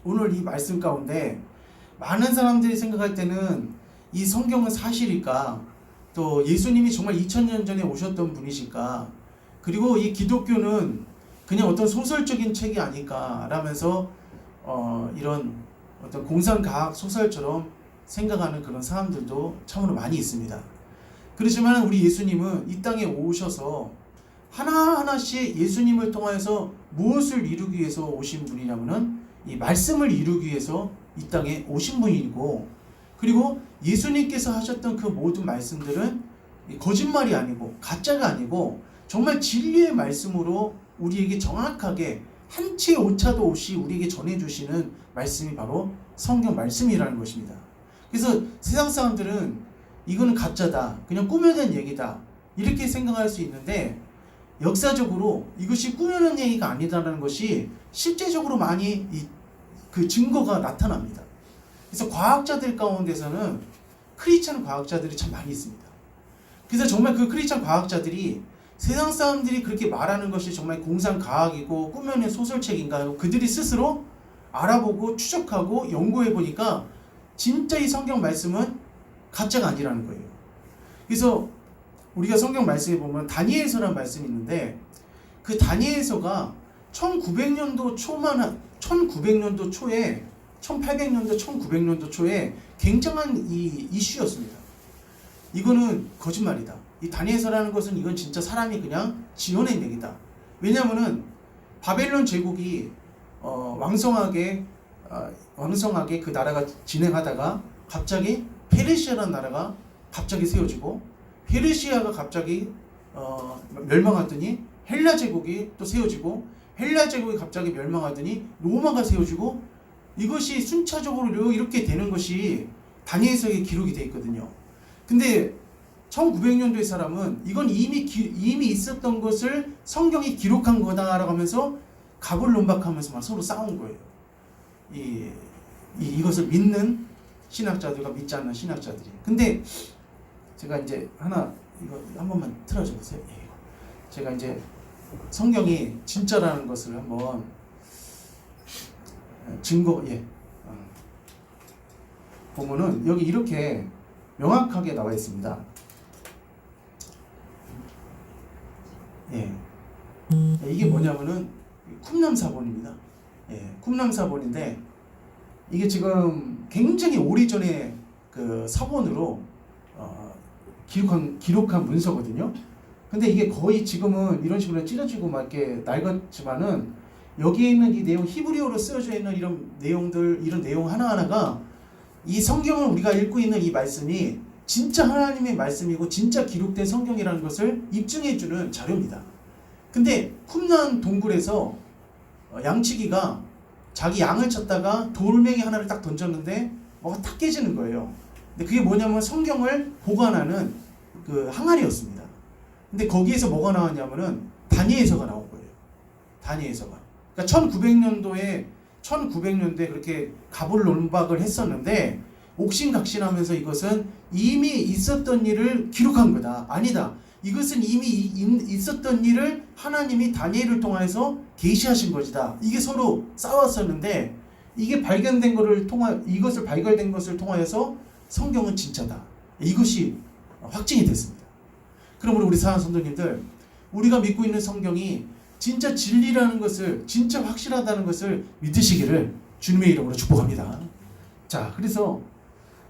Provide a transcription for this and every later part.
오늘 이 말씀 가운데 많은 사람들이 생각할 때는 이 성경은 사실일까? 또 예수님이 정말 2000년 전에 오셨던 분이실까? 그리고 이 기독교는 그냥 어떤 소설적인 책이 아닐까? 라면서 이런 어떤 공상과학 소설처럼 생각하는 그런 사람들도 참으로 많이 있습니다. 그렇지만 우리 예수님은 이 땅에 오셔서 하나하나씩 예수님을 통하여서 무엇을 이루기 위해서 오신 분이냐면은 이 말씀을 이루기 위해서 이 땅에 오신 분이고, 그리고 예수님께서 하셨던 그 모든 말씀들은 거짓말이 아니고 가짜가 아니고 정말 진리의 말씀으로 우리에게 정확하게 한 채 오차도 없이 우리에게 전해주시는 말씀이 바로 성경 말씀이라는 것입니다. 그래서 세상 사람들은 이거는 가짜다, 그냥 꾸며낸 얘기다, 이렇게 생각할 수 있는데, 역사적으로 이것이 꾸며낸 얘기가 아니다라는 것이 실제적으로 많이 그 증거가 나타납니다. 그래서 과학자들 가운데서는 크리스찬 과학자들이 참 많이 있습니다. 그래서 정말 그 크리스찬 과학자들이 세상 사람들이 그렇게 말하는 것이 정말 공상과학이고 꾸며낸 소설책인가 하고 그들이 스스로 알아보고 추적하고 연구해 보니까 진짜 이 성경 말씀은 가짜가 아니라는 거예요. 그래서 우리가 성경 말씀에 보면 다니엘서라는 말씀이 있는데, 그 다니엘서가 1900년도 초에 1800년도 1900년도 초에 굉장한 이 이슈였습니다. 이거는 거짓말이다. 이 다니엘서라는 것은 이건 진짜 사람이 그냥 지어낸 얘기다. 왜냐하면은 바벨론 제국이 왕성하게 그 나라가 진행하다가 갑자기 페르시아라는 나라가 갑자기 세워지고, 페르시아가 갑자기 멸망하더니 헬라 제국이 또 세워지고, 헬라 제국이 갑자기 멸망하더니 로마가 세워지고, 이것이 순차적으로 이렇게 되는 것이 다니엘서에 기록이 되어 있거든요. 근데 1900년도의 사람은 이건 이미 있었던 것을 성경이 기록한 거다라고 하면서 가불론박하면서 막 서로 싸운 거예요. 이것을 믿는 신학자들과 믿지 않는 신학자들이. 근데 제가 이제 이거 한 번만 틀어줘 보세요. 제가 이제 성경이 진짜라는 것을 한번 보면은 여기 이렇게 명확하게 나와 있습니다. 이게 뭐냐면은 쿰람사본입니다. 쿰람사본인데 이게 지금 굉장히 오래전에 그 사본으로 기록한 문서거든요. 근데 이게 거의 지금은 이런 식으로 찢어지고 막 이렇게 낡았지만은 여기에 있는 이 내용, 히브리어로 쓰여져 있는 이런 내용들, 이런 내용 하나하나가 이 성경을 우리가 읽고 있는 이 말씀이 진짜 하나님의 말씀이고 진짜 기록된 성경이라는 것을 입증해주는 자료입니다. 근데 쿰란 동굴에서 양치기가 자기 양을 쳤다가 돌멩이 하나를 딱 던졌는데 뭐가 탁 깨지는 거예요. 근데 그게 뭐냐면 성경을 보관하는 그 항아리였습니다. 근데 거기에서 뭐가 나왔냐면은 다니엘서가 나온 거예요. 다니엘서가. 그러니까 1900년도에 그렇게 가불론박을 했었는데 옥신각신하면서 이것은 이미 있었던 일을 기록한 거다. 아니다. 이것은 이미 있었던 일을 하나님이 다니엘을 통해서 계시하신 것이다. 이게 서로 싸웠었는데 이것을 발견된 것을 통하여서 성경은 진짜다. 이것이 확증이 됐습니다. 그러므로 우리 사랑하는 성도님들, 우리가 믿고 있는 성경이 진짜 진리라는 것을, 진짜 확실하다는 것을 믿으시기를 주님의 이름으로 축복합니다. 자, 그래서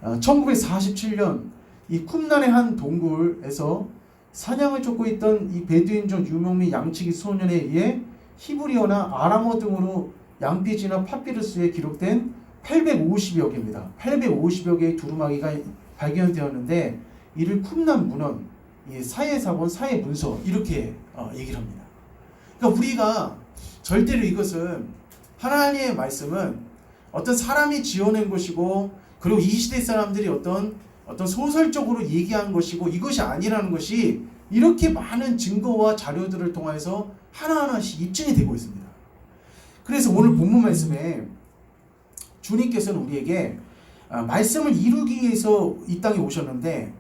1947년 이 쿰란의 한 동굴에서 사냥을 쫓고 있던 이 베두인족 유목민 양치기 소년에 의해 히브리어나 아람어 등으로 양피지나 파피루스에 기록된 850여 개입니다. 850여 개의 두루마기가 발견되었는데 이를 쿰란 문헌, 사회사본, 사회문서 이렇게 얘기를 합니다. 그러니까 우리가 절대로 이것은, 하나님의 말씀은 어떤 사람이 지어낸 것이고, 그리고 이 시대 사람들이 어떤 소설적으로 얘기한 것이고, 이것이 아니라는 것이 이렇게 많은 증거와 자료들을 통해서 하나하나씩 입증이 되고 있습니다. 그래서 오늘 본문 말씀에 주님께서는 우리에게 말씀을 이루기 위해서 이 땅에 오셨는데,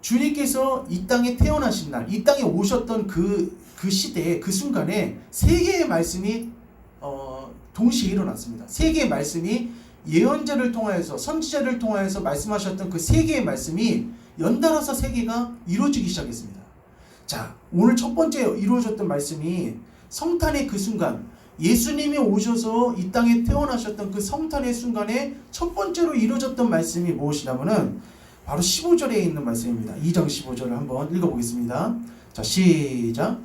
주님께서 이 땅에 태어나신 날, 이 땅에 오셨던 그 시대에, 그 순간에 세 개의 말씀이 동시에 일어났습니다. 세 개의 말씀이 예언자를 통하여서 선지자를 통하여서 말씀하셨던 그 세 개의 말씀이 연달아서 세 개가 이루어지기 시작했습니다. 자, 오늘 첫 번째 이루어졌던 말씀이 성탄의 그 순간, 예수님이 오셔서 이 땅에 태어나셨던 그 성탄의 순간에 첫 번째로 이루어졌던 말씀이 무엇이냐면은 바로 15절에 있는 말씀입니다. 2장 15절을 한번 읽어보겠습니다. 자, 시작.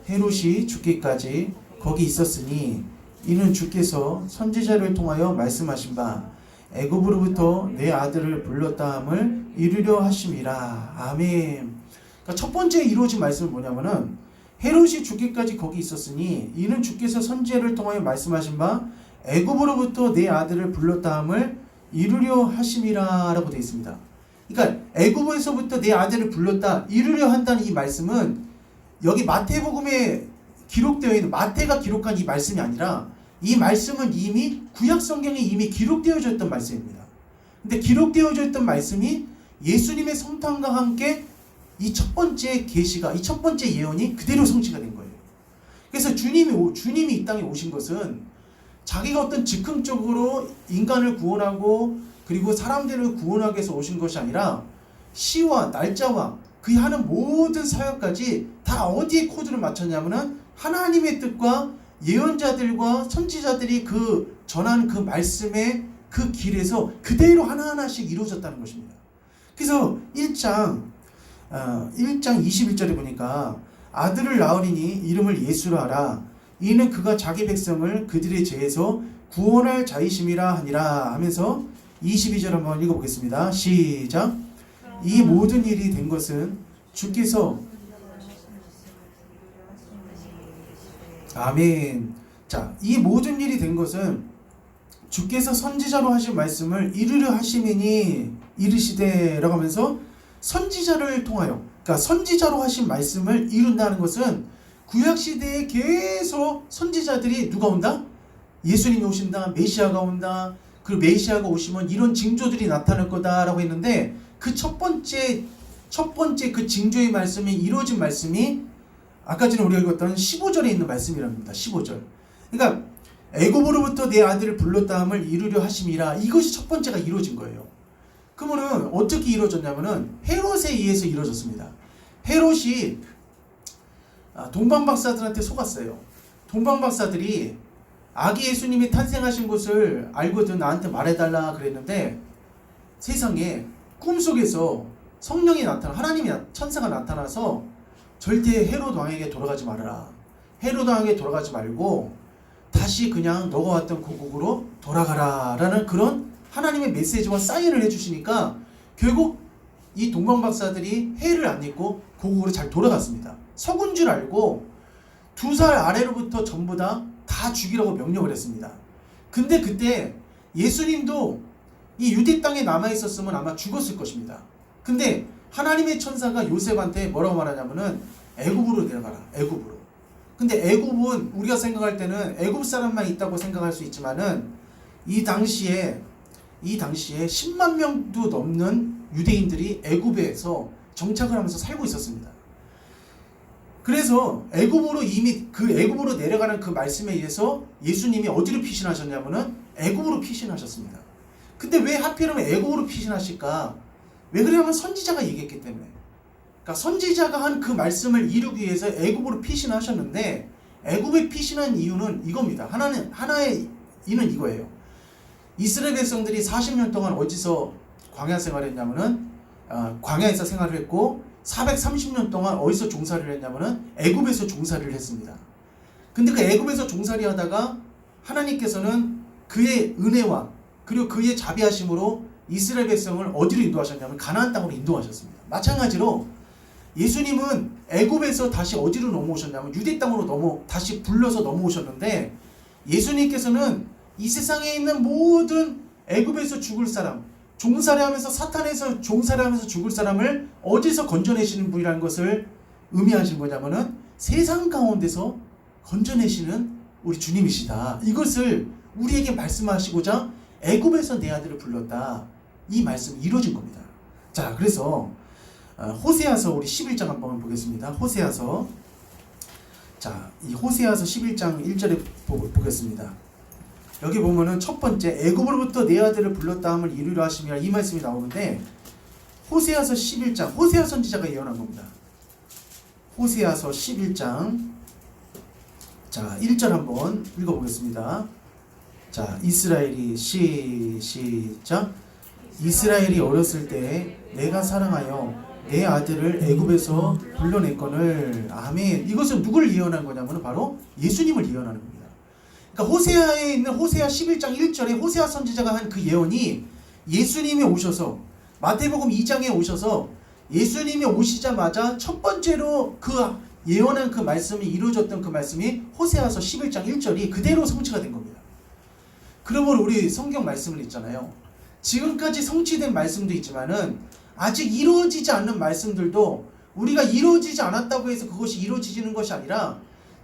헤롯이 죽기까지 거기 있었으니 이는 주께서 선지자를 통하여 말씀하신 바 애굽으로부터 내 아들을 불렀다 함을 이루려 하심이라. 아멘. 그러니까 첫 번째 이루어진 말씀은 뭐냐면은 헤롯이 죽기까지 거기 있었으니 이는 주께서 선지자를 통하여 말씀하신 바 애굽으로부터 내 아들을 불렀다 함을 이루려 하심이라 라고 되어 있습니다. 그러니까 애굽에서부터 내 아들을 불렀다, 이루려 한다는 이 말씀은 여기 마태복음에 기록되어 있는, 마태가 기록한 이 말씀이 아니라 이 말씀은 이미 구약 성경에 이미 기록되어져 있던 말씀입니다. 근데 기록되어져 있던 말씀이 예수님의 성탄과 함께 이 첫 번째 계시가, 이 첫 번째 예언이 그대로 성취가 된 거예요. 그래서 주님이 이 땅에 오신 것은 자기가 어떤 즉흥적으로 인간을 구원하고 그리고 사람들을 구원하기 위해서 오신 것이 아니라 시와 날짜와 그의 하는 모든 사역까지 다 어디에 코드를 맞췄냐면은 하나님의 뜻과 예언자들과 선지자들이 그 전한 그 말씀의 그 길에서 그대로 하나하나씩 이루어졌다는 것입니다. 그래서 1장 21절에 보니까 아들을 낳으리니 이름을 예수라 하라. 이는 그가 자기 백성을 그들의 죄에서 구원할 자이심이라 하니라 하면서 22절 한번 읽어보겠습니다. 시작. 이 모든 일이 된 것은 주께서 아멘. 자, 이 모든 일이 된 것은 주께서 선지자로 하신 말씀을 이루려 하심이니 이르시되 라고 하면서 선지자를 통하여, 그러니까 선지자로 하신 말씀을 이룬다는 것은 구약시대에 계속 선지자들이 누가 온다? 예수님이 오신다, 메시아가 온다, 그리고 메시아가 오시면 이런 징조들이 나타날 거다라고 했는데 그 첫 번째 그 징조의 말씀이 이루어진 말씀이 아까 전에 우리가 읽었던 15절에 있는 말씀이랍니다. 15절. 그러니까 애굽으로부터 내 아들을 불렀다 함을 이루려 하심이라, 이것이 첫 번째가 이루어진 거예요. 그러면은 어떻게 이루어졌냐면은 헤롯에 의해서 이루어졌습니다. 헤롯이 동방박사들한테 속았어요. 동방박사들이 아기 예수님이 탄생하신 것을 알거든 나한테 말해달라 그랬는데 세상에 꿈속에서 성령이 나타나, 하나님이 천사가 나타나서 절대 헤롯 왕에게 돌아가지 말아라. 헤롯 왕에게 돌아가지 말고 다시 그냥 너가 왔던 고국으로 돌아가라 라는 그런 하나님의 메시지와 사인을 해주시니까 결국 이 동방박사들이 해를 안 입고 고국으로 잘 돌아갔습니다. 석은 줄 알고 2살 아래로부터 전부 다 죽이라고 명령을 했습니다. 근데 그때 예수님도 이 유대 땅에 남아있었으면 아마 죽었을 것입니다. 근데 하나님의 천사가 요셉한테 뭐라고 말하냐면은 애굽으로 내려가라. 애굽으로. 근데 애굽은 우리가 생각할 때는 애굽 사람만 있다고 생각할 수 있지만은 이 당시에 10만 명도 넘는 유대인들이 애굽에서 정착을 하면서 살고 있었습니다. 그래서 애굽으로 이미 그 애굽으로 내려가는 그 말씀에 의해서 예수님이 어디로 피신하셨냐면은 애굽으로 피신하셨습니다. 근데 왜 하필이면 애굽으로 피신하실까? 왜 그러냐면 선지자가 얘기했기 때문에. 그러니까 선지자가 한 그 말씀을 이루기 위해서 애굽으로 피신하셨는데 애굽에 피신한 이유는 이겁니다. 하나의 이유는 이거예요. 이스라엘 백성들이 40년 동안 어디서 광야 생활했냐면은 광야에서 생활을 했고 430년 동안 어디서 종살이를 했냐면은 애굽에서 종살이를 했습니다. 근데 그 애굽에서 종살이 하다가 하나님께서는 그의 은혜와 그리고 그의 자비하심으로 이스라엘 백성을 어디로 인도하셨냐면 가나안 땅으로 인도하셨습니다. 마찬가지로 예수님은 애굽에서 다시 어디로 넘어오셨냐면 유대 땅으로 다시 불러서 넘어오셨는데 예수님께서는 이 세상에 있는 모든 애굽에서 죽을 사람, 종살이하면서 사탄에서 종살이하면서 죽을 사람을 어디서 건져내시는 분이라는 것을 의미하시는 거냐면은 세상 가운데서 건져내시는 우리 주님이시다. 이것을 우리에게 말씀하시고자 애굽에서 내 아들을 불렀다. 이 말씀이 이루어진 겁니다. 자, 그래서 호세아서 우리 11장 한번 보겠습니다. 호세아서. 자, 이 호세아서 11장 1절에 보겠습니다. 여기 보면은 첫 번째 애굽으로부터 내 아들을 불렀다 함을 이루려 하심이라 이 말씀이 나오는데 호세아서 11장 호세아 선지자가 예언한 겁니다. 호세아서 11장 자 1절 한번 읽어보겠습니다. 자 이스라엘이 시작 이스라엘이 어렸을 때 내가 사랑하여 내 아들을 애굽에서 불러냈거늘. 아멘. 이것은 누구를 예언한 거냐면 바로 예수님을 예언하는 겁니다. 그러니까 호세아에 있는 호세아 11장 1절에 호세아 선지자가 한 그 예언이 예수님이 오셔서 마태복음 2장에 오셔서 예수님이 오시자마자 첫 번째로 그 예언한 그 말씀이 이루어졌던 그 말씀이 호세아서 11장 1절이 그대로 성취가 된 겁니다. 그러므로 우리 성경 말씀을 있잖아요. 지금까지 성취된 말씀도 있지만은 아직 이루어지지 않는 말씀들도 우리가 이루어지지 않았다고 해서 그것이 이루어지는 것이 아니라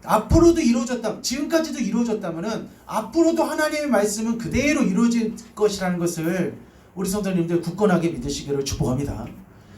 앞으로도 이루어졌다, 지금까지도 이루어졌다면은 앞으로도 하나님의 말씀은 그대로 이루어질 것이라는 것을 우리 성도님들 굳건하게 믿으시기를 축복합니다.